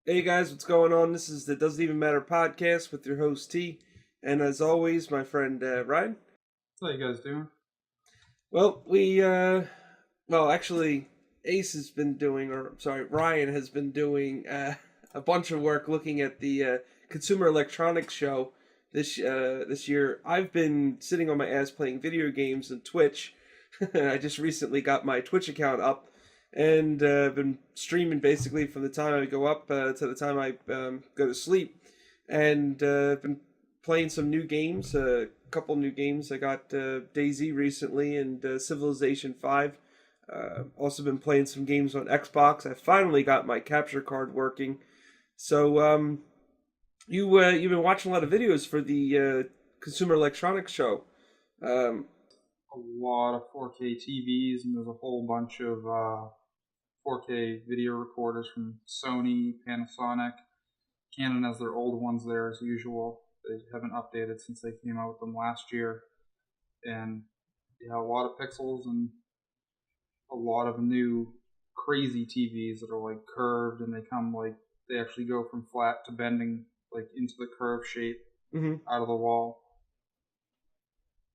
Hey guys, what's going on? This is the Doesn't Even Matter podcast with your host T, and as always, my friend Ryan. How you guys doing? Well, actually, Ace has been doing, or sorry, Ryan has been doing a bunch of work looking at the Consumer Electronics Show this year. I've been sitting on my ass playing video games and Twitch. I just recently got my Twitch account up and been streaming basically from the time I go up to the time I go to sleep, and been playing some new games. A couple new games. I got DayZ recently and Civilization 5. Also been playing some games on Xbox. I finally got my capture card working. So you've been watching a lot of videos for the Consumer Electronics Show. A lot of 4K TVs, and there's a whole bunch of 4K video recorders from Sony, Panasonic. Canon has their old ones there as usual. They haven't updated since they came out with them last year. And yeah, a lot of pixels and a lot of new crazy TVs that are like curved, and they actually go from flat to bending like into the curve shape out of the wall.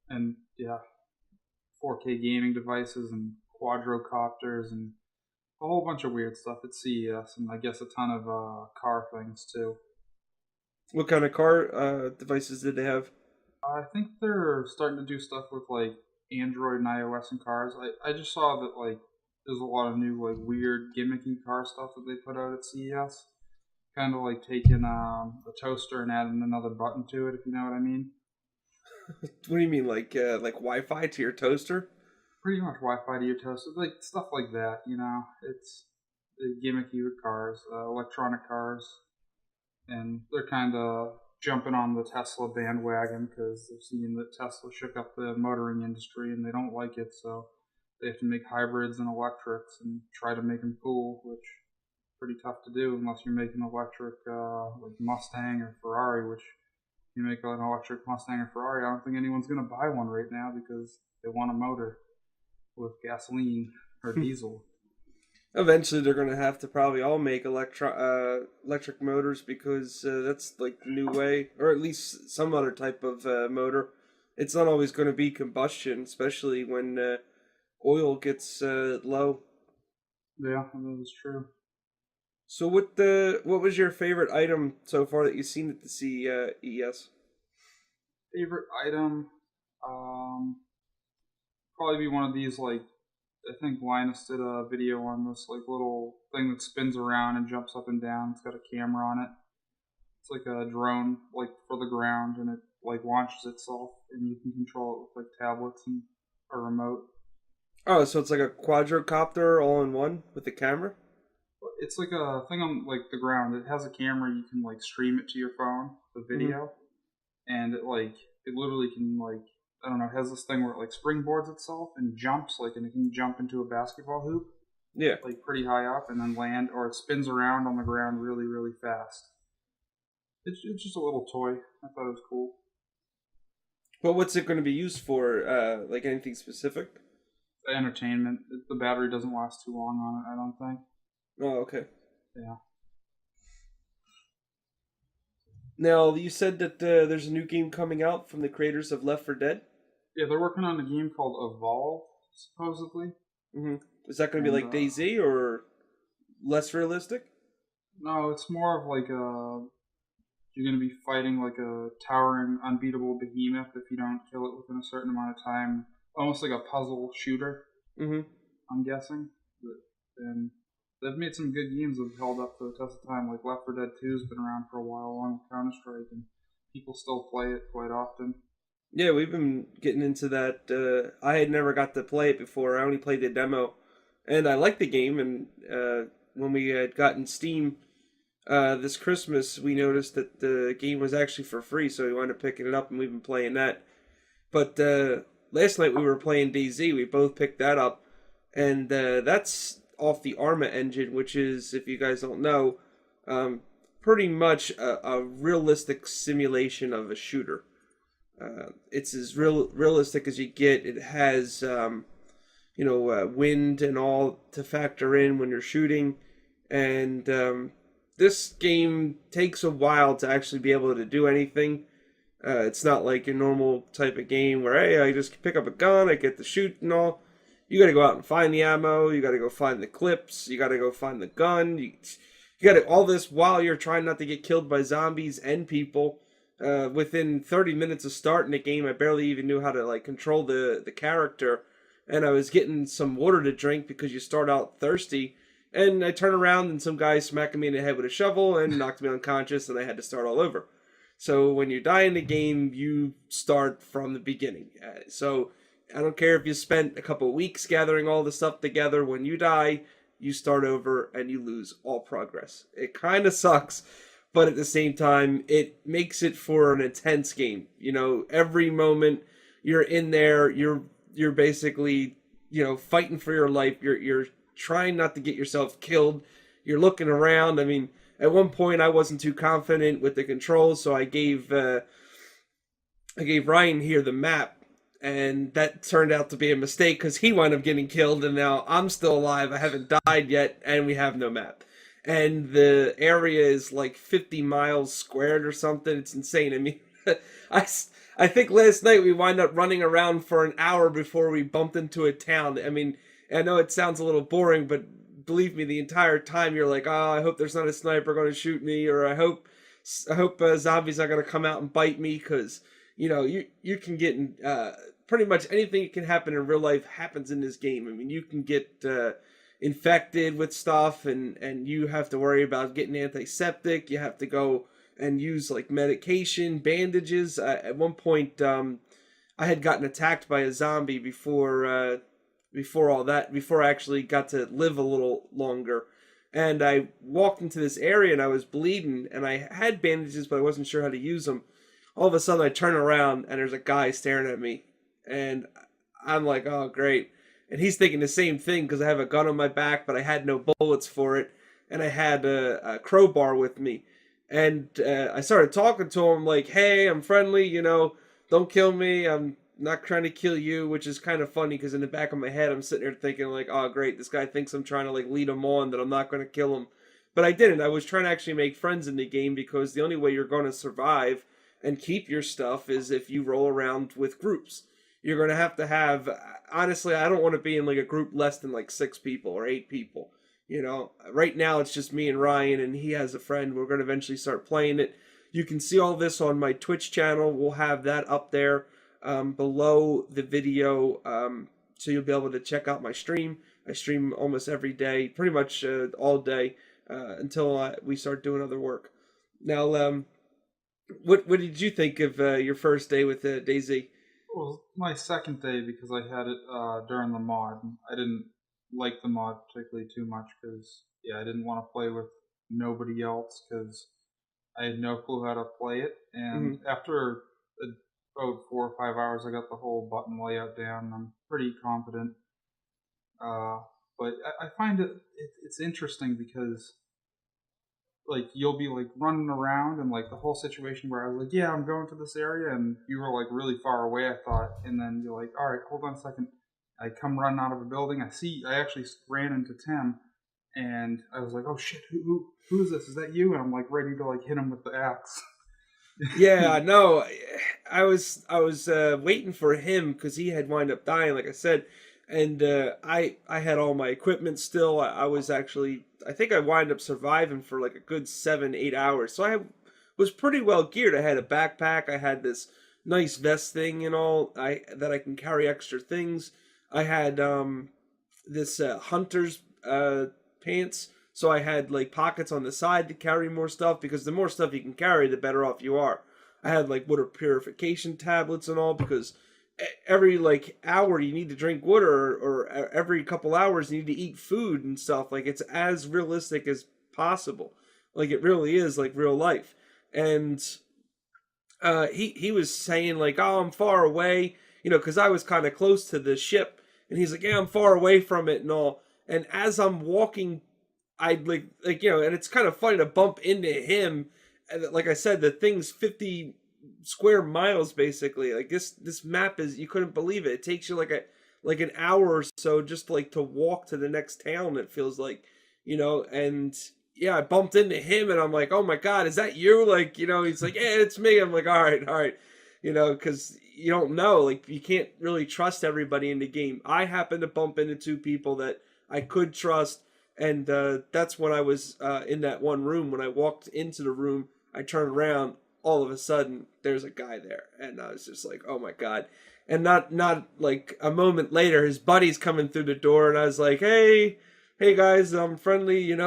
And yeah, 4K gaming devices and quadrocopters and a whole bunch of weird stuff at CES, and I guess a ton of car things too. What kind of car devices did they have? I think they're starting to do stuff with like Android and iOS in cars. I just saw that like there's a lot of new like weird gimmicky car stuff that they put out at CES. Kind of like taking a toaster and adding another button to it, if you know what I mean. What do you mean, like Wi-Fi to your toaster? Pretty much Wi-Fi to your toaster, like stuff like that. You know, it's gimmicky with cars, electronic cars, and they're kind of jumping on the Tesla bandwagon because they're seeing that Tesla shook up the motoring industry and they don't like it, so they have to make hybrids and electrics and try to make them cool, which is pretty tough to do unless you're making electric like Mustang or Ferrari, which you make an electric Mustang or Ferrari, I don't think anyone's going to buy one right now because they want a motor with gasoline or diesel. Eventually, they're going to have to probably all make electric motors because that's like the new way, or at least some other type of motor. It's not always going to be combustion, especially when oil gets low. Yeah, that is true. So, what was your favorite item so far that you've seen at the CES? Favorite item, probably be one of these like. I think Linus did a video on this like little thing that spins around and jumps up and down. It's got a camera on it. It's like a drone, like for the ground, and it like launches itself, and you can control it with like tablets and a remote. Oh, so it's like a quadrocopter all in one with the camera? It's like a thing on like the ground. It has a camera. You can like stream it to your phone, the video, and it literally can like. I don't know, it has this thing where it like springboards itself and jumps, like, and it can jump into a basketball hoop. Yeah. Like pretty high up and then land, or it spins around on the ground really, really fast. It's just a little toy. I thought it was cool. But what's it going to be used for? Like anything specific? Entertainment. The battery doesn't last too long on it, I don't think. Oh, okay. Yeah. Now, you said that there's a new game coming out from the creators of Left 4 Dead? Yeah, they're working on a game called Evolve, supposedly. Is that going to be like DayZ or less realistic? No, it's more of like you're going to be fighting like a towering, unbeatable behemoth if you don't kill it within a certain amount of time. Almost like a puzzle shooter, I'm guessing. And they've made some good games that have held up to the test of time. Like Left 4 Dead 2 has been around for a while, along with Counter-Strike, and people still play it quite often. Yeah, we've been getting into that. I had never got to play it before. I only played the demo, and I liked the game. And when we had gotten Steam this Christmas, we noticed that the game was actually for free, so we wound up picking it up, and we've been playing that. But last night we were playing DayZ. We both picked that up, and that's off the Arma engine, which is, if you guys don't know, pretty much a realistic simulation of a shooter. It's as realistic as you get. It has, wind and all to factor in when you're shooting, and this game takes a while to actually be able to do anything. It's not like your normal type of game where, hey, I just pick up a gun, I get to shoot and all. You got to go out and find the ammo. You got to go find the clips. You got to go find the gun. You got to all this while you're trying not to get killed by zombies and people. Within 30 minutes of starting the game, I barely even knew how to like control the character, and I was getting some water to drink because you start out thirsty. And I turn around and some guy smacking me in the head with a shovel and knocked me unconscious, and I had to start all over. So when you die in the game, you start from the beginning. So I don't care if you spent a couple of weeks gathering all the stuff together. When you die, you start over and you lose all progress. It kind of sucks, but at the same time, it makes it for an intense game. You know, every moment you're in there, you're basically, you know, fighting for your life. You're trying not to get yourself killed. You're looking around. I mean, at one point I wasn't too confident with the controls, so I gave Ryan here the map. And that turned out to be a mistake because he wound up getting killed, and now I'm still alive. I haven't died yet, and we have no map. And the area is like 50 miles squared or something. It's insane. I mean, I think last night we wound up running around for an hour before we bumped into a town. I mean, I know it sounds a little boring, but believe me, the entire time you're like, oh, I hope there's not a sniper going to shoot me, or I hope zombies are going to come out and bite me, because you know you can get in, pretty much anything that can happen in real life happens in this game. I mean, you can get infected with stuff, and you have to worry about getting antiseptic. You have to go and use like medication, bandages. At one point, I had gotten attacked by a zombie before all that, before I actually got to live a little longer. And I walked into this area and I was bleeding, and I had bandages, but I wasn't sure how to use them. All of a sudden I turn around and there's a guy staring at me, and I'm like, oh great. And he's thinking the same thing because I have a gun on my back, but I had no bullets for it, and I had a crowbar with me. And I started talking to him like, hey, I'm friendly, you know, don't kill me, I'm not trying to kill you, which is kind of funny because in the back of my head I'm sitting there thinking like, oh great, this guy thinks I'm trying to like lead him on, that I'm not going to kill him. But I didn't. I was trying to actually make friends in the game, because the only way you're going to survive and keep your stuff is if you roll around with groups. You're going to have, honestly, I don't want to be in like a group less than like 6 people or 8 people. You know, right now it's just me and Ryan, and he has a friend. We're going to eventually start playing it. You can see all this on my Twitch channel. We'll have that up there below the video, so you'll be able to check out my stream. I stream almost every day, pretty much all day, until we start doing other work. Now, what did you think of your first day with DayZ? Well, it was my second day because I had it during the mod. I didn't like the mod particularly too much because, yeah, I didn't want to play with nobody else because I had no clue how to play it. And after about 4 or 5 hours, I got the whole button layout down, and I'm pretty confident. But I find it's interesting because, like, you'll be like running around, and like the whole situation where I was like, yeah, I'm going to this area, and you were like really far away, I thought, and then you're like, all right, hold on a second. I come running out of a building. I actually ran into Tim, and I was like, oh shit, who is this? Is that you? And I'm like ready to like hit him with the axe. Yeah, no, I was waiting for him because he had wound up dying, like I said, and I had all my equipment still. I was actually, I think I wound up surviving for like a good 7-8 hours, so I was pretty well geared. I had a backpack, I had this nice vest thing and all, that I can carry extra things. I had this hunter's pants. So I had like pockets on the side to carry more stuff, because the more stuff you can carry, the better off you are. I had like water purification tablets and all, because every like hour you need to drink water, or every couple hours you need to eat food and stuff. Like, it's as realistic as possible. Like, it really is like real life. And he was saying like, oh, I'm far away, you know, because I was kind of close to the ship. And he's like, yeah, I'm far away from it and all. And as I'm walking, I'd like you know, and it's kind of funny to bump into him. And like I said, the thing's 50 square miles basically. Like this map is, you couldn't believe it. It takes you like an hour or so just like to walk to the next town. It feels like, you know, and yeah, I bumped into him and I'm like, oh my God, is that you? Like, he's like, yeah, it's me. I'm like, all right. Because you don't know, like, you can't really trust everybody in the game. I happened to bump into two people that I could trust. And that's when I was in that one room. When I walked into the room, I turned around. All of a sudden, there's a guy there, and I was just like, "Oh my God!" And not like a moment later, his buddy's coming through the door, and I was like, "Hey guys, I'm friendly, I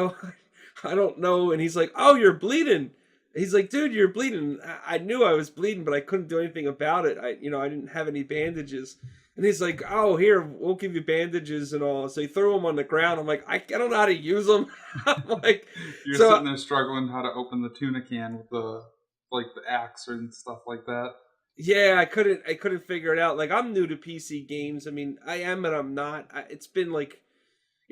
don't know." And he's like, "Oh, you're bleeding." He's like, "Dude, you're bleeding." I knew I was bleeding, but I couldn't do anything about it. I didn't have any bandages. And he's like, "Oh, here, we'll give you bandages and all." So he threw them on the ground. I'm like, I don't know how to use them. I'm like, You're so sitting there struggling how to open the tuna can with the axe and stuff like that. yeah, I couldn't figure it out. Like, I'm new to PC games. I mean, I am and I'm not. It's been like,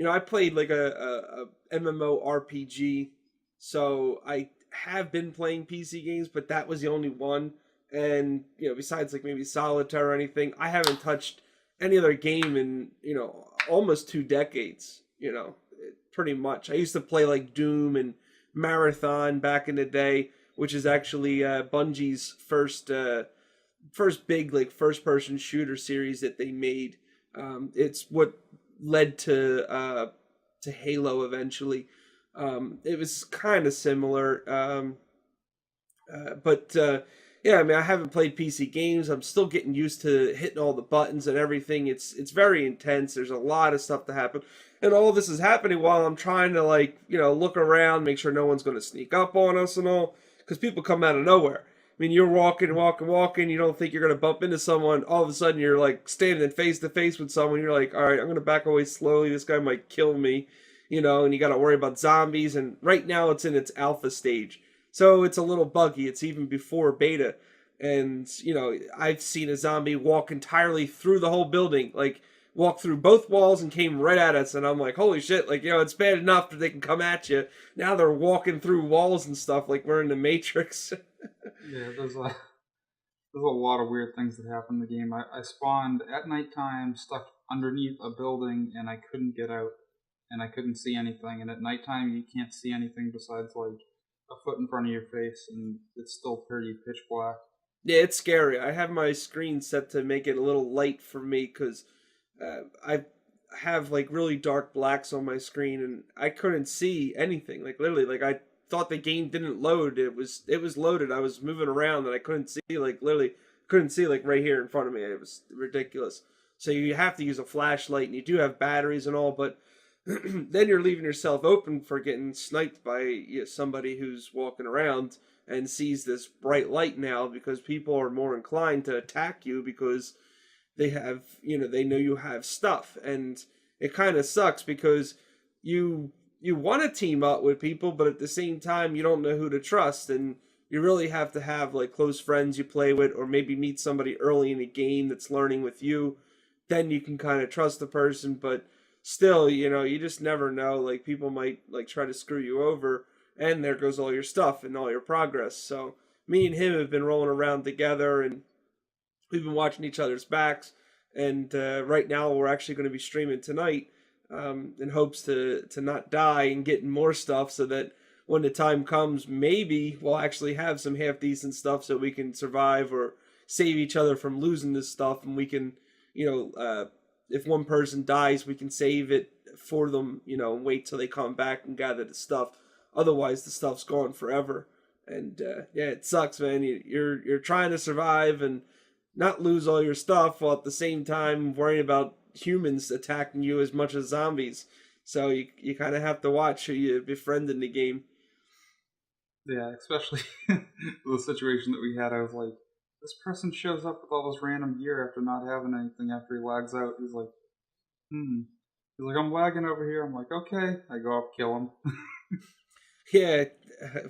I played like a MMORPG, so I have been playing PC games, but that was the only one. And besides like maybe Solitaire or anything, I haven't touched any other game in almost 2 decades. Pretty much. I used to play like Doom and Marathon back in the day, which is actually Bungie's first big like first person shooter series that they made. It's what led to Halo eventually. It was kind of similar, but yeah, I mean, I haven't played PC games. I'm still getting used to hitting all the buttons and everything. It's very intense. There's a lot of stuff to happen, and all of this is happening while I'm trying to like look around, make sure no one's going to sneak up on us and all, because people come out of nowhere. I mean, you're walking. You don't think you're going to bump into someone. All of a sudden, you're like standing face to face with someone. You're like, all right, I'm going to back away slowly. This guy might kill me, and you got to worry about zombies. And right now, it's in its alpha stage. So it's a little buggy. It's even before beta. And, I've seen a zombie walk entirely through the whole building. Like, walk through both walls and came right at us. And I'm like, holy shit. Like, it's bad enough that they can come at you. Now they're walking through walls and stuff like we're in the Matrix. Yeah, there's a lot of weird things that happen in the game. I spawned at nighttime, stuck underneath a building, and I couldn't get out. And I couldn't see anything. And at nighttime, you can't see anything besides, like, a foot in front of your face, and it's still pretty pitch black. Yeah, it's scary. I have my screen set to make it a little light for me because I have like really dark blacks on my screen, and I couldn't see anything. Like literally, like I thought the game didn't load. It was loaded. I was moving around, and I couldn't see. Like literally, couldn't see like right here in front of me. It was ridiculous. So you have to use a flashlight, and you do have batteries and all, but then you're leaving yourself open for getting sniped by somebody who's walking around and sees this bright light now, because people are more inclined to attack you because they have, they know you have stuff. And it kind of sucks because you want to team up with people, but at the same time you don't know who to trust, and you really have to have like close friends you play with, or maybe meet somebody early in the game that's learning with you. Then you can kind of trust the person, but still, you just never know. Like, people might like try to screw you over, and there goes all your stuff and all your progress. So me and him have been rolling around together, and we've been watching each other's backs. And right now we're actually going to be streaming tonight, in hopes to not die and getting more stuff, so that when the time comes, maybe we'll actually have some half decent stuff so we can survive or save each other from losing this stuff, and we can, if one person dies, we can save it for them, and wait till they come back and gather the stuff. Otherwise, the stuff's gone forever. And yeah, it sucks, man. You're trying to survive and not lose all your stuff, while at the same time worrying about humans attacking you as much as zombies. So you kind of have to watch who you befriend in the game. Yeah, especially the situation that we had. I was like, this person shows up with all this random gear after not having anything after he lags out. He's like, He's like, I'm lagging over here. I'm like, okay. I go up, kill him. Yeah,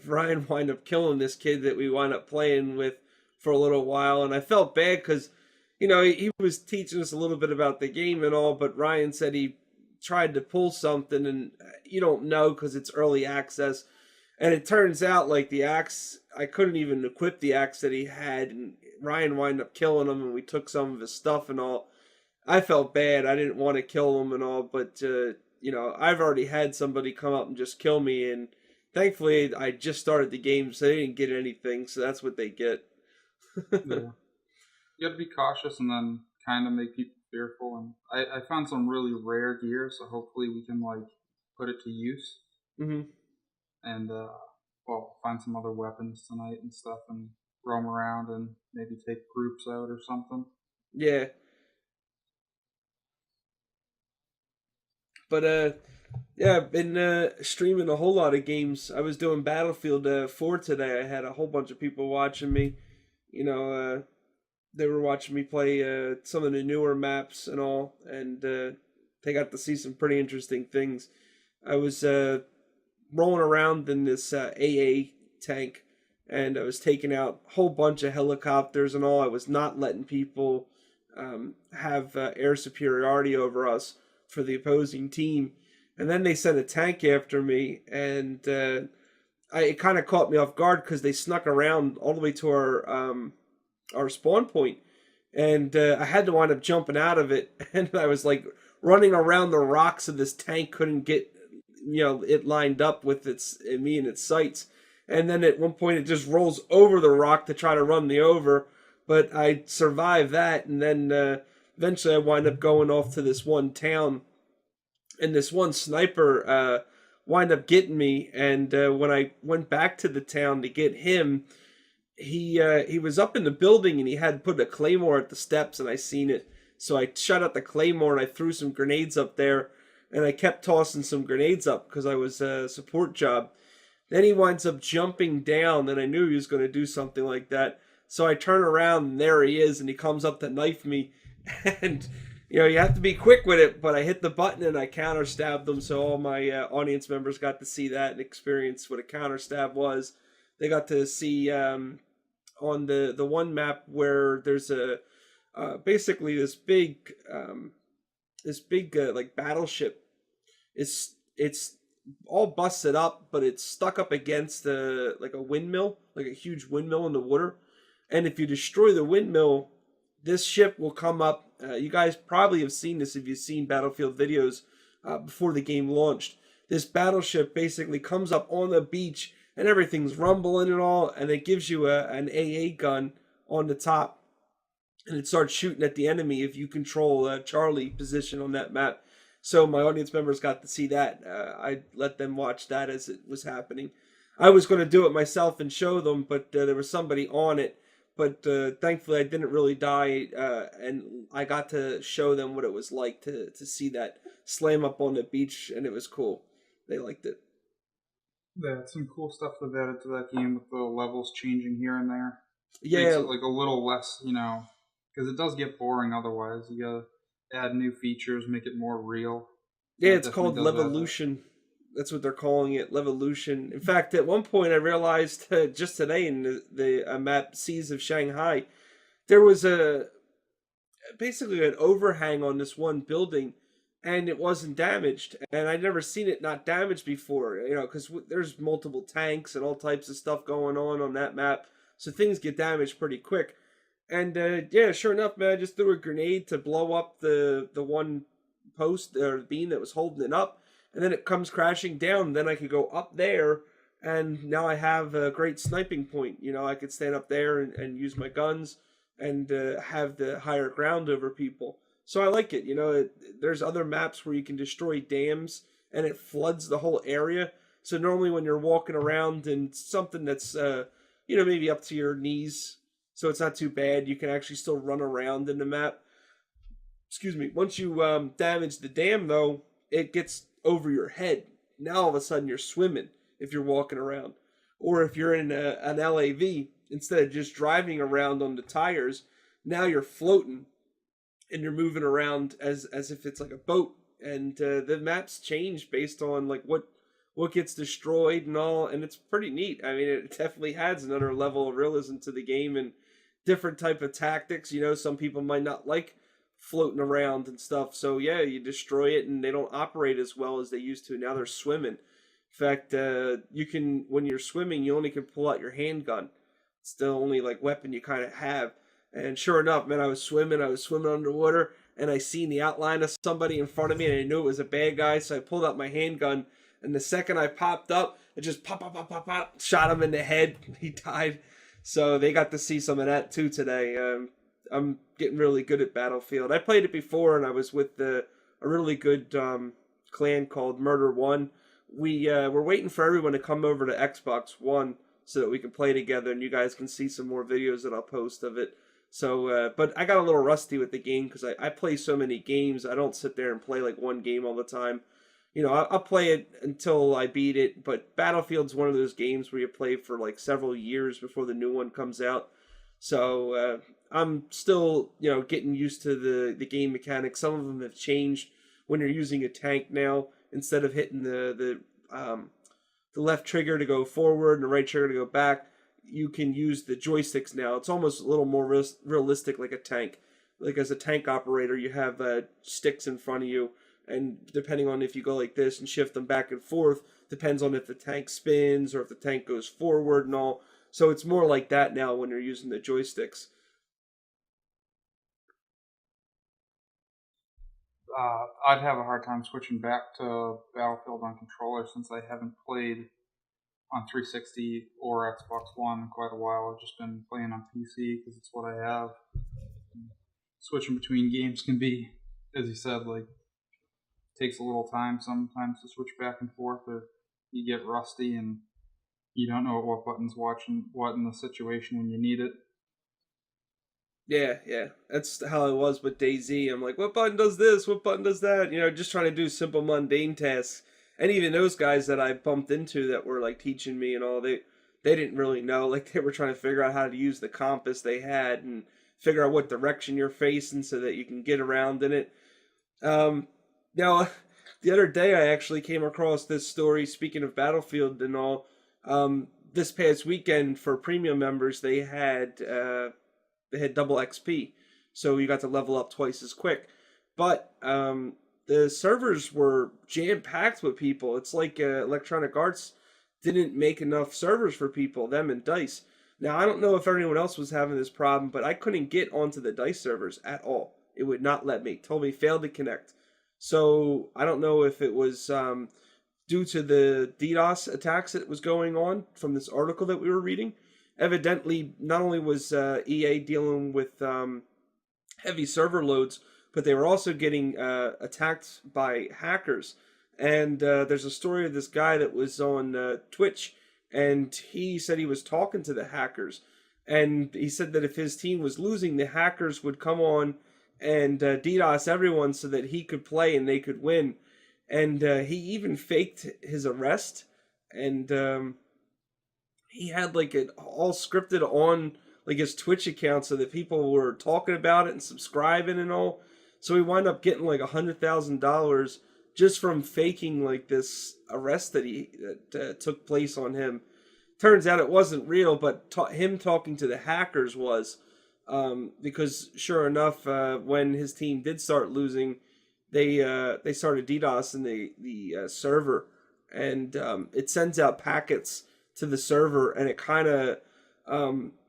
Ryan wound up killing this kid that we wound up playing with for a little while, and I felt bad because, he was teaching us a little bit about the game and all, but Ryan said he tried to pull something, and you don't know because it's early access. And it turns out, like, the axe, I couldn't even equip the axe that he had, and Ryan wound up killing him, and we took some of his stuff and all. I felt bad. I didn't want to kill him and all, but, I've already had somebody come up and just kill me, and Thankfully, I just started the game, so they didn't get anything, so that's what they get. Yeah. You got to be cautious and then kind of make people fearful. And I found some really rare gear, so hopefully we can like put it to use Hmm. and well, find some other weapons tonight and stuff and roam around and maybe take groups out or something. Yeah. But yeah, I've been streaming a whole lot of games. I was doing Battlefield 4 today. I had a whole bunch of people watching me. You know, they were watching me play some of the newer maps and all, and they got to see some pretty interesting things. I was rolling around in this AA tank, and I was taking out a whole bunch of helicopters and all. I was not letting people have air superiority over us for the opposing team. And then they sent a tank after me, and it kind of caught me off guard because they snuck around all the way to our spawn point, and I had to wind up jumping out of it, and I was like running around the rocks of this tank, couldn't get it lined up with me and its sights, and then at one point it just rolls over the rock to try to run me over, but I survived that, and then eventually I wind up going off to this one town, and this one sniper wind up getting me, and when I went back to the town to get him, he was up in the building and he had put a claymore at the steps, and I seen it, so I shot out the claymore and I threw some grenades up there, and I kept tossing some grenades up because I was a support job. Then he winds up jumping down, and I knew he was going to do something like that, so I turn around and there he is, and he comes up to knife me, and you have to be quick with it, but I hit the button and I counter stabbed them, so all my audience members got to see that and experience what a counter stab was. They got to see on the one map where there's a basically this big like battleship. It's all busted up, but it's stuck up against like a windmill, like a huge windmill in the water. And if you destroy the windmill, this ship will come up. You guys probably have seen this if you've seen Battlefield videos before the game launched. This battleship basically comes up on the beach, and everything's rumbling and all, and it gives you an AA gun on the top, and it starts shooting at the enemy if you control Charlie position on that map. So my audience members got to see that. I let them watch that as it was happening. I was going to do it myself and show them, but there was somebody on it. But thankfully I didn't really die, and I got to show them what it was like to see that slam up on the beach, and it was cool. They liked it. Yeah, some cool stuff they've added to that game with the levels changing here and there. Yeah, Makes it like a little less, because it does get boring otherwise. You gotta add new features, make it more real. Yeah, It it's called definitely does Levolution. That's what they're calling it, Levolution. In fact, at one point I realized just today in the map Seas of Shanghai, there was basically an overhang on this one building, and it wasn't damaged. And I'd never seen it not damaged before, because there's multiple tanks and all types of stuff going on that map, so things get damaged pretty quick. And yeah, sure enough, man, I just threw a grenade to blow up the one post or beam that was holding it up, and then it comes crashing down. And then I could go up there, and now I have a great sniping point. I could stand up there and use my guns and have the higher ground over people. So I like it. There's other maps where you can destroy dams and it floods the whole area. So normally when you're walking around in something that's maybe up to your knees, so it's not too bad, you can actually still run around in the map. Excuse me. Once you damage the dam, though, it gets over your head. Now all of a sudden you're swimming if you're walking around, or if you're in an LAV, instead of just driving around on the tires, now you're floating and you're moving around as if it's like a boat. And the maps change based on like what gets destroyed and all, and it's pretty neat. I mean, it definitely adds another level of realism to the game and different type of tactics. Some people might not like floating around and stuff, so yeah, you destroy it and they don't operate as well as they used to. Now they're swimming. In fact, you can, when you're swimming, you only can pull out your handgun. It's the only like weapon you kind of have. And sure enough, man, I was swimming underwater, and I seen the outline of somebody in front of me, and I knew it was a bad guy, so I pulled out my handgun, And the second I popped up, it just pop, pop, pop, pop, pop, shot him in the head. He died. So they got to see some of that too today. I'm getting really good at Battlefield. I played it before, and I was with a really good clan called Murder One. We're waiting for everyone to come over to Xbox One so that we can play together, and you guys can see some more videos that I'll post of it. So, but I got a little rusty with the game because I play so many games. I don't sit there and play like one game all the time. You know, I'll play it until I beat it, but Battlefield's one of those games where you play for like several years before the new one comes out. So I'm still, getting used to the game mechanics. Some of them have changed when you're using a tank now. Instead of hitting the left trigger to go forward and the right trigger to go back, you can use the joysticks now. It's almost a little more realistic, like a tank. Like as a tank operator, you have sticks in front of you, and depending on if you go like this and shift them back and forth, depends on if the tank spins or if the tank goes forward and all. So it's more like that now when you're using the joysticks. I'd have a hard time switching back to Battlefield on controller since I haven't played on 360 or Xbox One in quite a while. I've just been playing on PC because it's what I have. Switching between games can be, as you said, like, takes a little time sometimes to switch back and forth, or you get rusty and you don't know what button's watching what in the situation when you need it. Yeah. That's how it was with DayZ. I'm like, what button does this? What button does that? Just trying to do simple mundane tasks. And even those guys that I bumped into that were like teaching me and all, they didn't really know. Like they were trying to figure out how to use the compass they had and figure out what direction you're facing so that you can get around in it. Now, the other day I actually came across this story, speaking of Battlefield and all. This past weekend for premium members, they had double XP, so you got to level up twice as quick. But the servers were jam-packed with people. It's like Electronic Arts didn't make enough servers for people, them and DICE. Now, I don't know if everyone else was having this problem, but I couldn't get onto the DICE servers at all. It would not let me. Told me failed to connect. So I don't know if it was due to the DDoS attacks that was going on from this article that we were reading. Evidently, not only was EA dealing with heavy server loads, but they were also getting attacked by hackers. And there's a story of this guy that was on Twitch, and he said he was talking to the hackers. And he said that if his team was losing, the hackers would come on and DDoS everyone so that he could play and they could win. And he even faked his arrest, and he had like it all scripted on like his Twitch account so that people were talking about it and subscribing and all. So he wound up getting like $100,000 just from faking like this arrest that took place on him. Turns out it wasn't real, but him talking to the hackers was, because sure enough, when his team did start losing, they started DDoSing the server, and it sends out packets to the server, and it kind of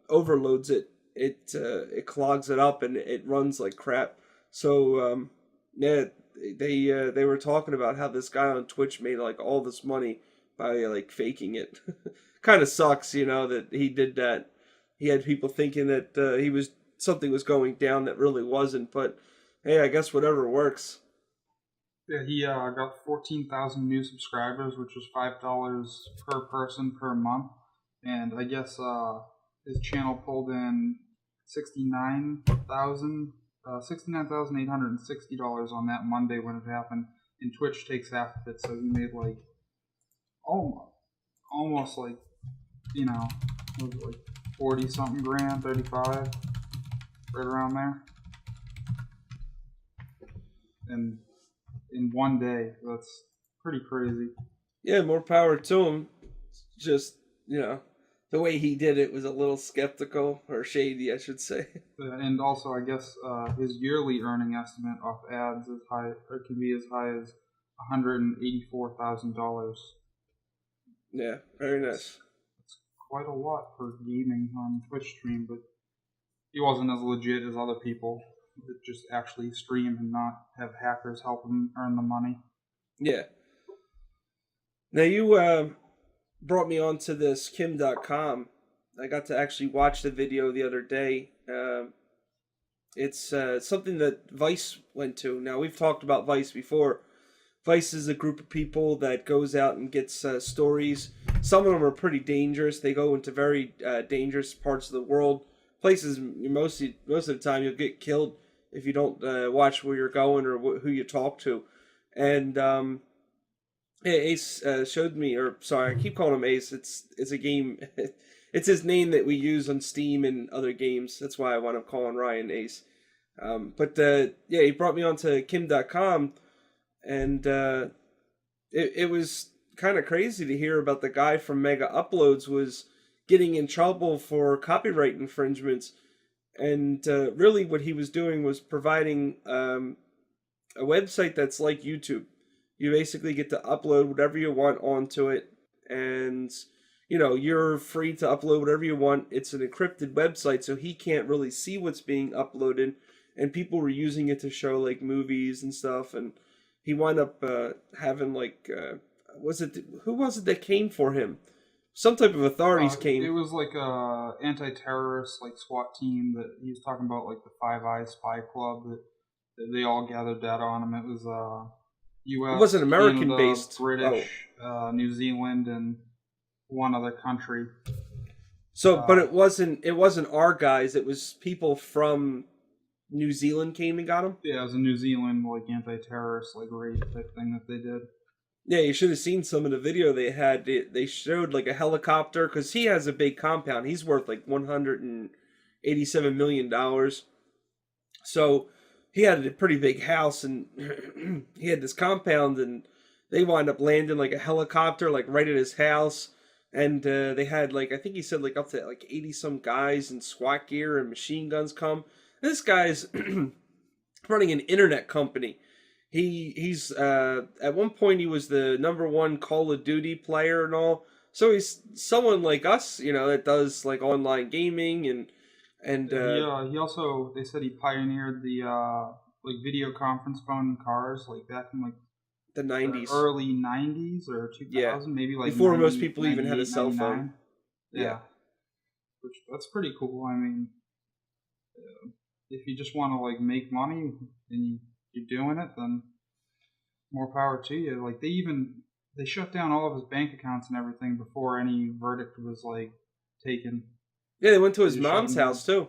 overloads it. It clogs it up, and it runs like crap. So yeah, they were talking about how this guy on Twitch made like all this money by like faking it. Kind of sucks, that he did that. He had people thinking that something was going down that really wasn't. But hey, I guess whatever works. Yeah, he got 14,000 new subscribers, which was $5 per person per month, and I guess his channel pulled in $69,860 on that Monday when it happened, and Twitch takes half of it, so he made like almost like, what was it, like 40 something grand, 35, right around there, and in one day. That's pretty crazy. Yeah, more power to him. Just, the way he did it was a little skeptical, or shady, I should say. And also, I guess his yearly earning estimate off ads can be as high as $184,000. Yeah, very nice. It's quite a lot for gaming on Twitch stream, but he wasn't as legit as other people that just actually stream and not have hackers help him earn the money. Yeah. Now you brought me onto this Kim.com. I got to actually watch the video the other day. It's something that Vice went to. Now, we've talked about Vice before. Vice is a group of people that goes out and gets stories. Some of them are pretty dangerous. They go into very dangerous parts of the world. Places, most of the time, you'll get killed if you don't watch where you're going or who you talk to. And Ace showed me, or sorry, I keep calling him Ace. It's a game. It's his name that we use on Steam and other games. That's why I want to call on Ryan Ace. Yeah, he brought me onto Kim.com, and it was kind of crazy to hear about the guy from Mega Uploads was getting in trouble for copyright infringements. And really what he was doing was providing a website that's like YouTube. You basically get to upload whatever you want onto it, and you're free to upload whatever you want. It's an encrypted website, so he can't really see what's being uploaded, and people were using it to show like movies and stuff. And he wound up having like who was it that came for him? Some type of authorities came. It was like a anti-terrorist like SWAT team that he was talking about, like the Five Eyes Spy Club that they all gathered data on him. It was U.S. It wasn't American Canada, based. British, New Zealand, and one other country. So, but it wasn't our guys. It was people from New Zealand came and got him. Yeah, it was a New Zealand like anti-terrorist like raid type thing that they did. Yeah, you should have seen some of the video they had. They showed like a helicopter, because he has a big compound. He's worth like $187 million. So he had a pretty big house, and he had this compound, and they wound up landing like a helicopter like right at his house. And they had like, I think he said like up to like 80 some guys in SWAT gear and machine guns come. This guy's running an internet company. He's at one point he was the #1 Call of Duty player and all. So he's someone like us, that does like online gaming and he also, they said he pioneered the like video conference phone in cars, like back in like the 90s, early 90s or 2000, maybe like before most people even had a cell phone. Yeah, which that's pretty cool. I mean, if you just want to like make money and you're doing it, then more power to you. Like they shut down all of his bank accounts and everything before any verdict was like taken. Yeah, they went to his mom's house too,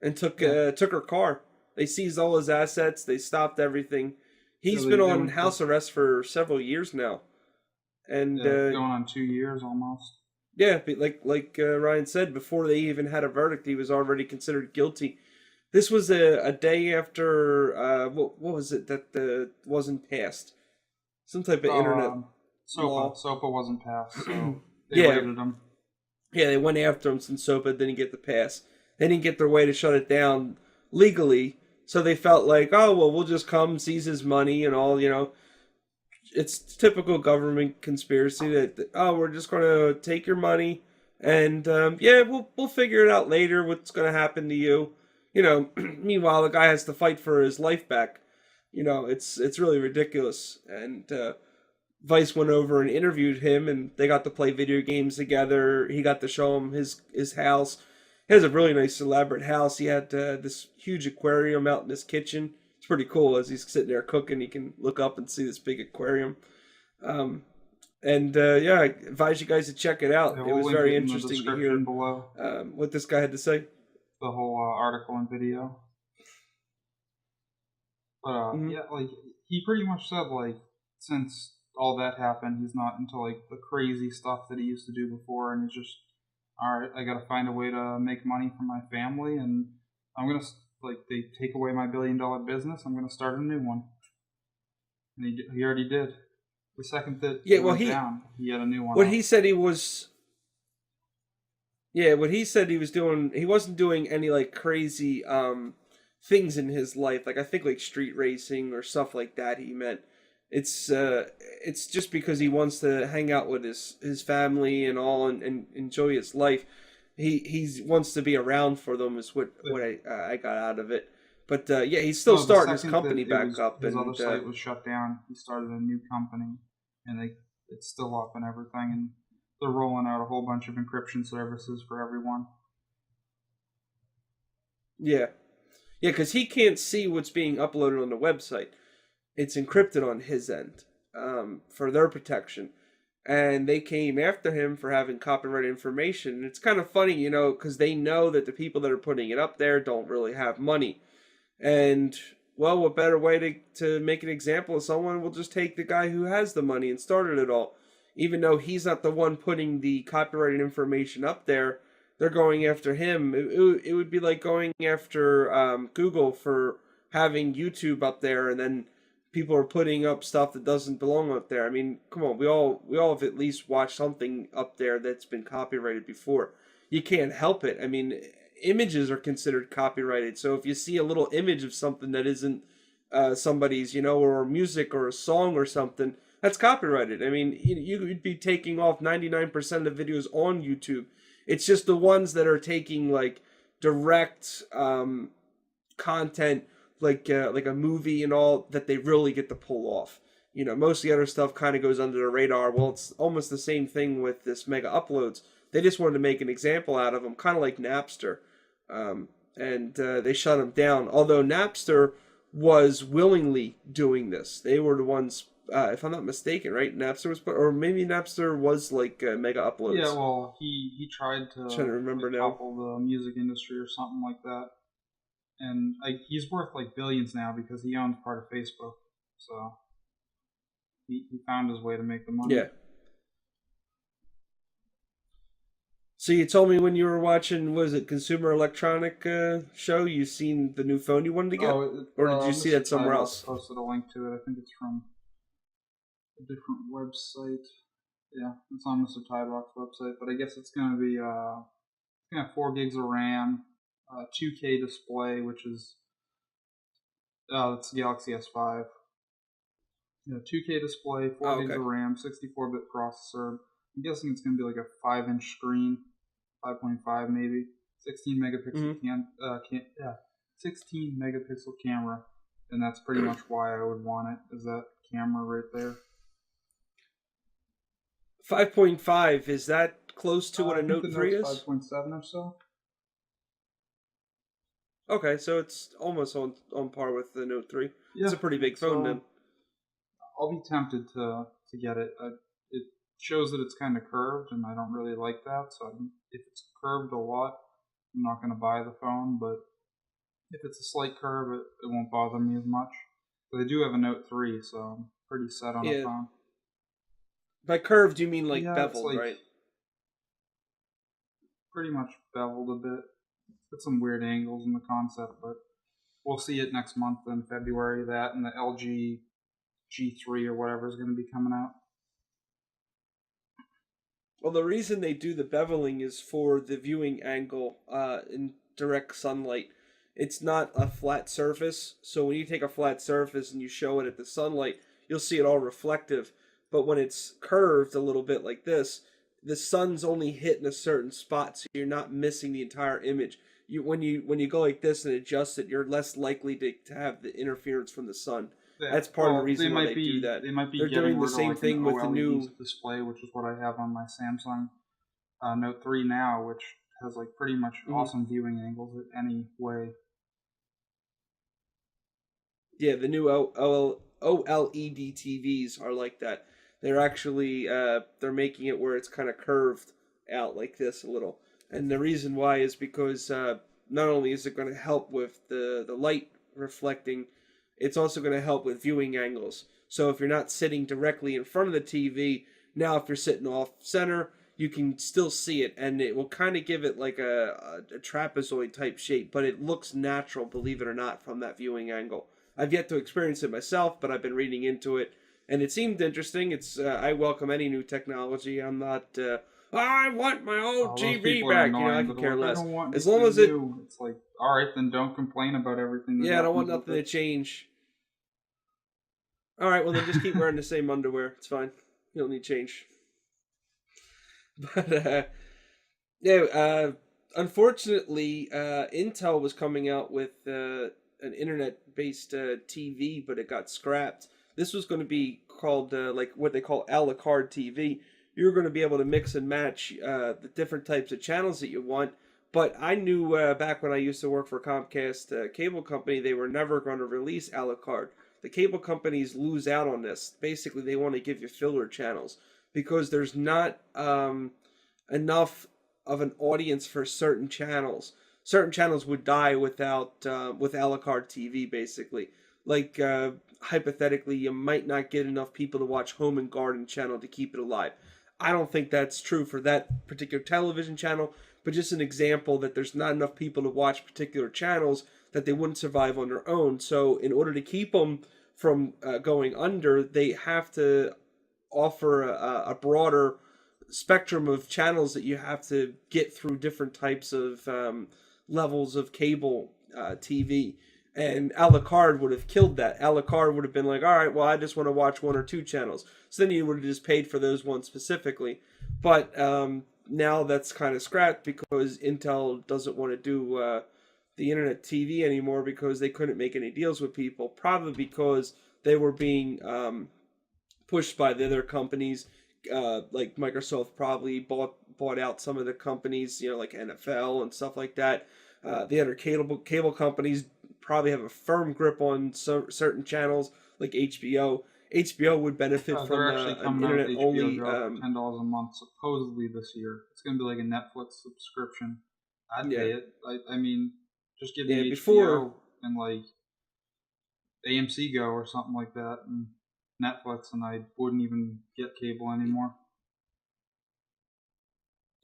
and took her car. They seized all his assets. They stopped everything. He's been on house arrest for several years now, and going on 2 years almost. Yeah, like Ryan said, before they even had a verdict, he was already considered guilty. This was a day after what was it that wasn't passed? Some type of internet law. SOPA wasn't passed, so they raided him. Yeah, they went after him since SOPA didn't get the pass. They didn't get their way to shut it down legally, so they felt like, oh, well, we'll just come seize his money and all, It's typical government conspiracy that, oh, we're just going to take your money and, we'll figure it out later what's going to happen to you. Meanwhile, the guy has to fight for his life back. It's really ridiculous. And Vice went over and interviewed him, and they got to play video games together. He got to show him his house. He has a really nice, elaborate house. He had this huge aquarium out in his kitchen. It's pretty cool. As he's sitting there cooking, he can look up and see this big aquarium. I advise you guys to check it out. It was very interesting to hear what this guy had to say. The whole article and video. But like he pretty much said like since all that happened, he's not into like the crazy stuff that he used to do before, and he's just, all right, I gotta find a way to make money for my family, and I'm gonna they take away my $1 billion business, I'm gonna start a new one. And he already did. The second that he went down, he had a new one. He said he was. Yeah, what he said he was doing, he wasn't doing any like crazy things in his life. Like I think like street racing or stuff like that he meant. It's just because he wants to hang out with his family and all and enjoy his life. He wants to be around for them is what I got out of it. But he's still starting his company back up. His other site was shut down. He started a new company, and it's still up and everything, and they're rolling out a whole bunch of encryption services for everyone. Yeah. Yeah, because he can't see what's being uploaded on the website. It's encrypted on his end for their protection. And they came after him for having copyrighted information. And it's kind of funny, you know, because they know that the people that are putting it up there don't really have money. And, well, what better way to make an example of someone? We'll just take the guy who has the money and started it all. Even though he's not the one putting the copyrighted information up there, they're going after him. It would be like going after Google for having YouTube up there, and then people are putting up stuff that doesn't belong up there. I mean, come on, we all have at least watched something up there that's been copyrighted before. You can't help it. I mean, images are considered copyrighted. So if you see a little image of something that isn't somebody's, you know, or music or a song or something, that's copyrighted. I mean, you'd be taking off 99% of the videos on YouTube. It's just the ones that are taking like direct content, like a movie and all, that they really get to pull off. You know, most of the other stuff kind of goes under the radar. Well, it's almost the same thing with this mega uploads. They just wanted to make an example out of them, kind of like Napster, and they shut them down. Although Napster was willingly doing this, they were the ones. If I'm not mistaken, right? Napster was, or maybe Napster was like mega uploads. Yeah, well, he tried to I'm trying to remember now. topple the music industry or something like that, and he's worth like billions now because he owns part of Facebook. So he found his way to make the money. Yeah. So you told me when you were watching, was it Consumer Electronic show? You seen the new phone you wanted to get, or did you see that somewhere else? Posted a link to it. I think it's from a different website. Yeah, it's on Mr. Tybock's website, but I guess it's going to be it's going to have 4 gigs of RAM, 2K display, which is it's the Galaxy S5. Yeah, 2K display, 4 gigs of RAM, 64-bit processor. I'm guessing it's going to be like a 5-inch screen, 5.5 maybe, 16 megapixel 16 megapixel camera, and that's pretty much why I would want it. Is that camera right there? 5.5, is that close to what a Note 3 is? 5.7 or so. Okay, so it's almost on par with the Note 3. Yeah, it's a pretty big phone then. I'll be tempted to get it. It shows that it's kind of curved, and I don't really like that. So if it's curved a lot, I'm not going to buy the phone. But if it's a slight curve, it won't bother me as much. But I do have a Note 3, so I'm pretty set on the phone. By curved, you mean like beveled, right? Pretty much beveled a bit. Got some weird angles in the concept, but we'll see it next month in February. That and the LG G3 or whatever is going to be coming out. Well, the reason they do the beveling is for the viewing angle in direct sunlight. It's not a flat surface, so when you take a flat surface and you show it at the sunlight, you'll see it all reflective. But when it's curved a little bit like this, the sun's only hitting a certain spot, so you're not missing the entire image. When you go like this and adjust it, you're less likely to have the interference from the sun. Yeah. That's part of the reason why they do that. They're doing the same thing with the new display, which is what I have on my Samsung Note 3 now, which has like pretty much awesome viewing angles at any way. Yeah, the new OLED TVs are like that. They're actually they're making it where it's kind of curved out like this a little, and the reason why is because not only is it going to help with the light reflecting, it's also going to help with viewing angles. So if you're not sitting directly in front of the TV, now if you're sitting off center, you can still see it, and it will kind of give it like a trapezoid type shape, but it looks natural, believe it or not, from that viewing angle. I've yet to experience it myself, but I've been reading into it, and it seemed interesting. It's I welcome any new technology. I'm not I want my old TV back. I can care less. As long as it's like, all right, then don't complain about everything. Yeah, I don't want nothing to change. All right, well then just keep wearing the same underwear. It's fine. You don't need change. But unfortunately, Intel was coming out with an internet-based TV, but it got scrapped. This was going to be called like what they call Alucard TV. You're going to be able to mix and match the different types of channels that you want. But I knew back when I used to work for Comcast cable company, they were never going to release Alucard. The cable companies lose out on this. Basically, they want to give you filler channels because there's not enough of an audience for certain channels. Certain channels would die without with Alucard TV, basically. Like hypothetically, you might not get enough people to watch Home and Garden channel to keep it alive. I don't think that's true for that particular television channel, but just an example that there's not enough people to watch particular channels that they wouldn't survive on their own. So in order to keep them from going under, they have to offer a broader spectrum of channels that you have to get through different types of levels of cable TV. And Alucard would have killed that. Alucard would have been like, all right, well, I just want to watch one or two channels. So then you would have just paid for those ones specifically. But now that's kind of scrapped because Intel doesn't want to do the internet TV anymore because they couldn't make any deals with people. Probably because they were being pushed by the other companies. Like Microsoft probably bought out some of the companies, like NFL and stuff like that. The other cable companies probably have a firm grip on certain channels like HBO. HBO would benefit from an internet only. $10 a month supposedly this year. It's going to be like a Netflix subscription. I'd pay it. I mean, just give me HBO and like AMC Go or something like that, and Netflix, and I wouldn't even get cable anymore.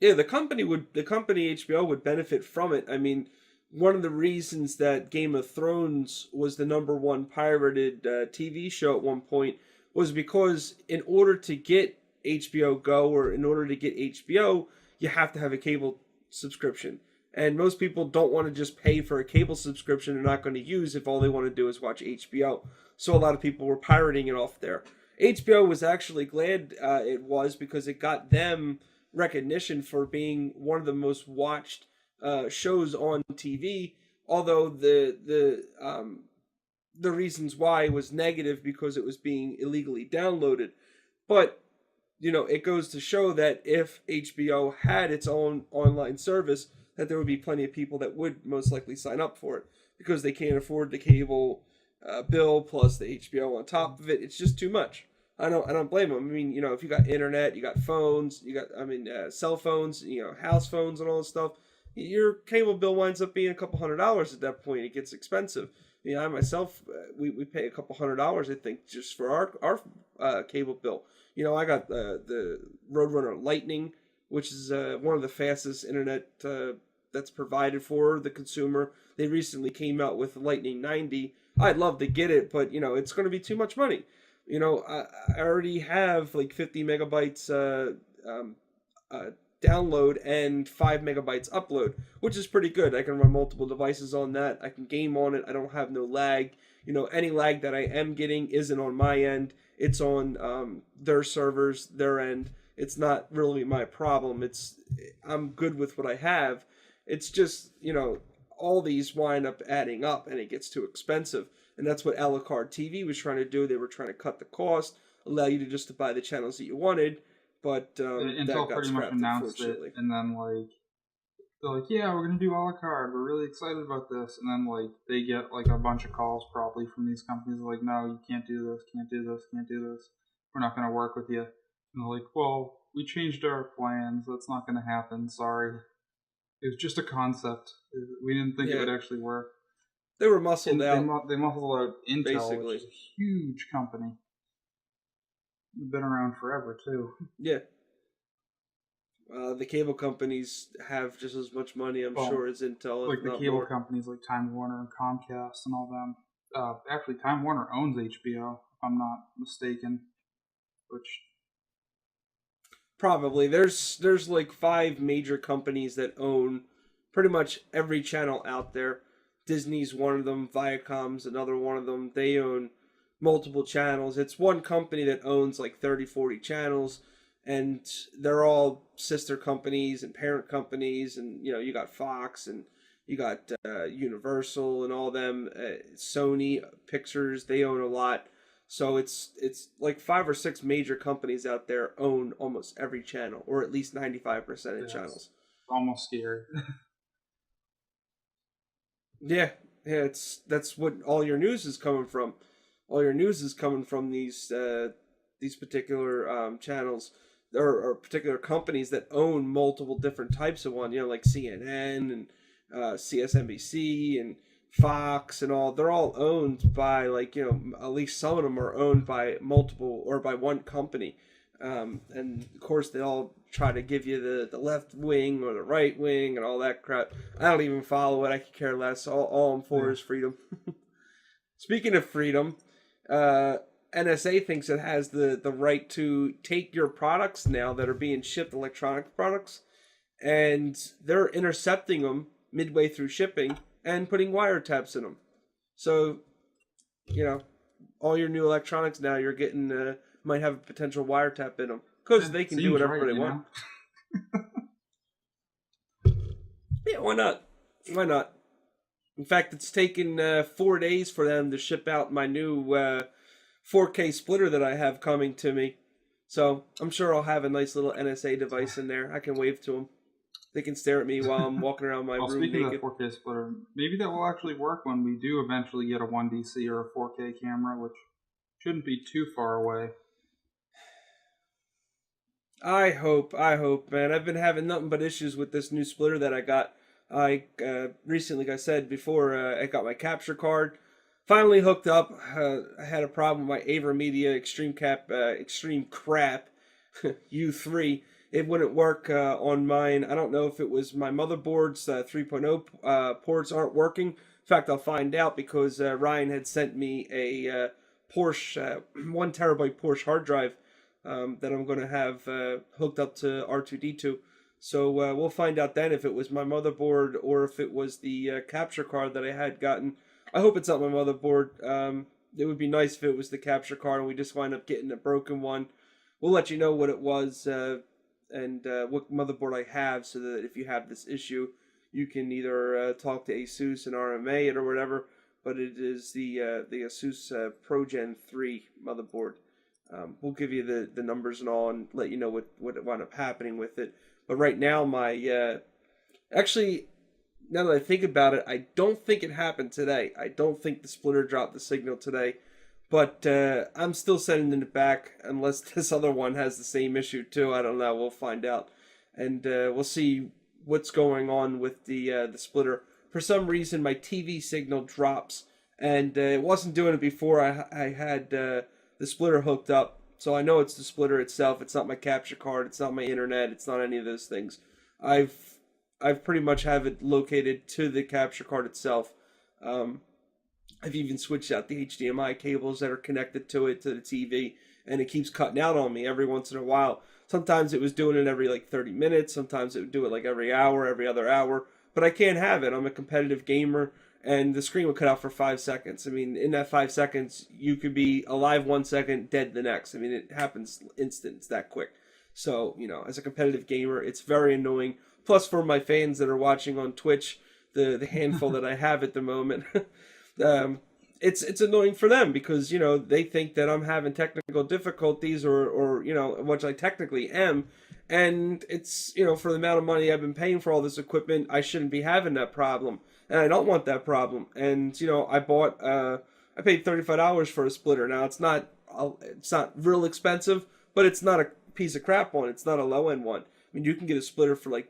Yeah, the company HBO would benefit from it. I mean, one of the reasons that Game of Thrones was the #1 pirated TV show at one point was because in order to get HBO Go or in order to get HBO, you have to have a cable subscription. And most people don't want to just pay for a cable subscription they're not going to use if all they want to do is watch HBO. So a lot of people were pirating it off there. HBO was actually glad it was because it got them recognition for being one of the most watched shows on TV. Although the reasons why was negative because it was being illegally downloaded. But it goes to show that if HBO had its own online service, that there would be plenty of people that would most likely sign up for it because they can't afford the cable bill plus the HBO on top of it. It's just too much. I don't blame them. I mean, if you got internet, you got phones, you got cell phones, house phones and all this stuff, your cable bill winds up being a couple $100 at that point. It gets expensive. I myself, we pay a couple $100, I think, just for our cable bill. I got the Roadrunner Lightning, which is one of the fastest internet that's provided for the consumer. They recently came out with Lightning 90. I'd love to get it, but it's going to be too much money. I already have like 50 megabytes download and 5 megabytes upload, which is pretty good. I can run multiple devices on that. I can game on it. I don't have no lag. Any lag that I am getting isn't on my end. It's on their servers, their end. It's not really my problem. I'm good with what I have. It's just, all these wind up adding up and it gets too expensive. And that's what Alucard TV was trying to do. They were trying to cut the cost, allow you to buy the channels that you wanted. But Intel that got pretty much scrapped, announced it, and then they're like, yeah, we're gonna do Alucard. We're really excited about this. And then they get a bunch of calls probably from these companies like, no, you can't do this, can't do this, can't do this. We're not gonna work with you. And they're like, well, we changed our plans. That's not gonna happen. Sorry. It was just a concept. We didn't think it would actually work. They were muscled out. They muscled out Intel, basically. Which is a huge company. They've been around forever too. Yeah. The cable companies have just as much money, I'm sure, as Intel. Like the cable companies like Time Warner and Comcast and all them. Actually, Time Warner owns HBO, if I'm not mistaken. Which probably there's 5 major companies that own pretty much every channel out there. Disney's one of them. Viacom's another one of them. They own multiple channels. It's one company that owns 30, 40 channels, and they're all sister companies and parent companies. And you got Fox and you got Universal and all them. Sony Pictures, they own a lot. So it's like 5 or 6 major companies out there own almost every channel, or at least 95% of channels. Almost scary. Yeah, that's what all your news is coming from. All your news is coming from these particular channels, or particular companies that own multiple different types of one. You know, like CNN and CSNBC and Fox and all. They're all owned by, like, you know, at least some of them are owned by multiple or by one company. And of course, they all try to give you the left wing or the right wing and all that crap. I don't even follow it. I could care less. All I'm for is freedom. Speaking of freedom, NSA thinks it has the right to take your products now that are being shipped, electronic products, and they're intercepting them midway through shipping and putting wiretaps in them. So, you know, all your new electronics now, you're getting might have a potential wiretap in them because they can do whatever they want. Yeah, why not? Why not? In fact, it's taken 4 days for them to ship out my new 4K splitter that I have coming to me. So I'm sure I'll have a nice little NSA device in there. I can wave to them. They can stare at me while I'm walking around my room speaking naked. of that 4K splitter, maybe that will actually work when we do eventually get a 1DC or a 4K camera, which shouldn't be too far away. I hope, man. I've been having nothing but issues with this new splitter that I got. I recently, like I said before, I got my capture card. Finally hooked up. I had a problem with my AverMedia Extreme Crap U3. It wouldn't work on mine. I don't know if it was my motherboard's 3.0 ports aren't working. In fact, I'll find out because Ryan had sent me a Porsche 1 terabyte Porsche hard drive that I'm going to have hooked up to R2D2. So we'll find out then if it was my motherboard or if it was the capture card that I had gotten. I hope it's not my motherboard. It would be nice if it was the capture card and we just wind up getting a broken one. We'll let you know what it was and what motherboard I have, so that if you have this issue, you can either talk to ASUS and RMA it or whatever. But it is the ASUS Pro Gen 3 motherboard. We'll give you the numbers and all and let you know what wound up happening with it. But right now, my actually, now that I think about it, I don't think it happened today. I don't think the splitter dropped the signal today. But I'm still sending it back unless this other one has the same issue too. I don't know. We'll find out. And we'll see what's going on with the splitter. For some reason, my TV signal drops. And it wasn't doing it before I had the splitter hooked up. So I know it's the splitter itself. It's not my capture card. It's not my internet. It's not any of those things. I've pretty much have it located to the capture card itself. I've even switched out the HDMI cables that are connected to it, to the TV, and it keeps cutting out on me every once in a while. Sometimes it was doing it every like 30 minutes. Sometimes it would do it like every hour, every other hour. But I can't have it. I'm a competitive gamer, and the screen would cut out for 5 seconds. I mean, in that 5 seconds, you could be alive 1 second, dead the next. I mean, it happens instant. It's that quick. So, you know, as a competitive gamer, it's very annoying. Plus, for my fans that are watching on Twitch, the handful that I have at the moment, it's annoying for them because, you know, they think that I'm having technical difficulties or you know, which I technically am. And it's, you know, for the amount of money I've been paying for all this equipment, I shouldn't be having that problem. And I don't want that problem. And, you know, I paid $35 for a splitter. Now, it's not real expensive, but it's not a piece of crap one. It's not a low-end one. I mean, you can get a splitter for like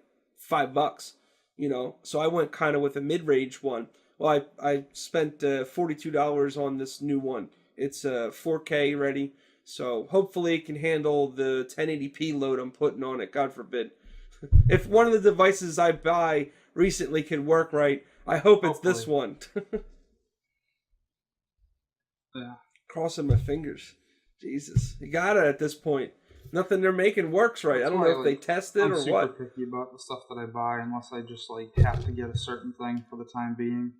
$5, you know. So I went kind of with a mid-range one. Well, I spent $42 on this new one. It's 4K ready. So hopefully it can handle the 1080p load I'm putting on it, God forbid. If one of the devices I buy recently can work right, I hope it's this one. Yeah. Crossing my fingers. Jesus. You gotta at this point. Nothing they're making works right. I don't know if they test it or what. I'm super picky about the stuff that I buy unless I just like have to get a certain thing for the time being.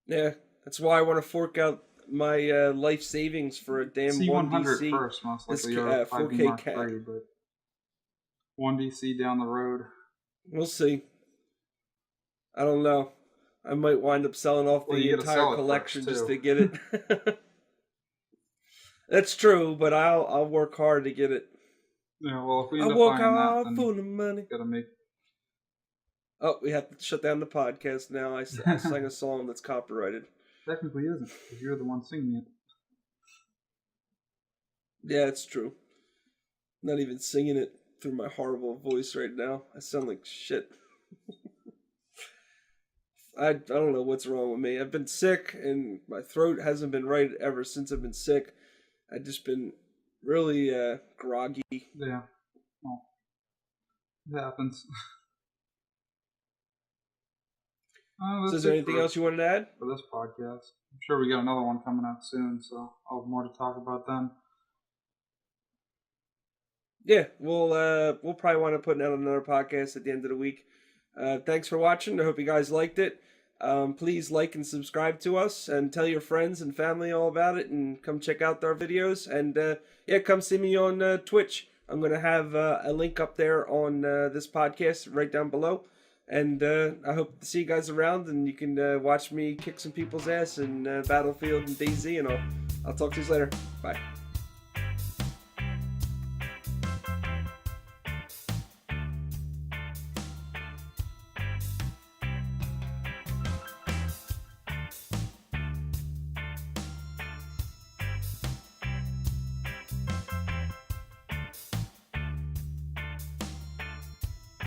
Yeah, that's why I want to fork out my life savings for a damn C100 1DC. first, most likely, or 4K Mark cat. 3, but 1DC down the road. We'll see. I don't know. I might wind up selling off the entire collection just to get it. That's true, but I'll work hard to get it. Yeah, well, if we end up buying that, then full of money. Gotta make. Oh, we have to shut down the podcast now. I sang a song that's copyrighted. Technically isn't, because you're the one singing it. Yeah, it's true. I'm not even singing it through my horrible voice right now. I sound like shit. I don't know what's wrong with me. I've been sick, and my throat hasn't been right ever since I've been sick. I've just been really groggy. Yeah. Well, it happens. So is there anything else you wanted to add? For this podcast. I'm sure we got another one coming out soon, so I'll have more to talk about then. Yeah, we'll probably want to put out another podcast at the end of the week. Thanks for watching. I hope you guys liked it. Please like and subscribe to us, and tell your friends and family all about it, and come check out our videos. And yeah, come see me on Twitch. I'm going to have a link up there on this podcast right down below. And I hope to see you guys around, and you can watch me kick some people's ass in Battlefield and DayZ, and I'll talk to you later. Bye.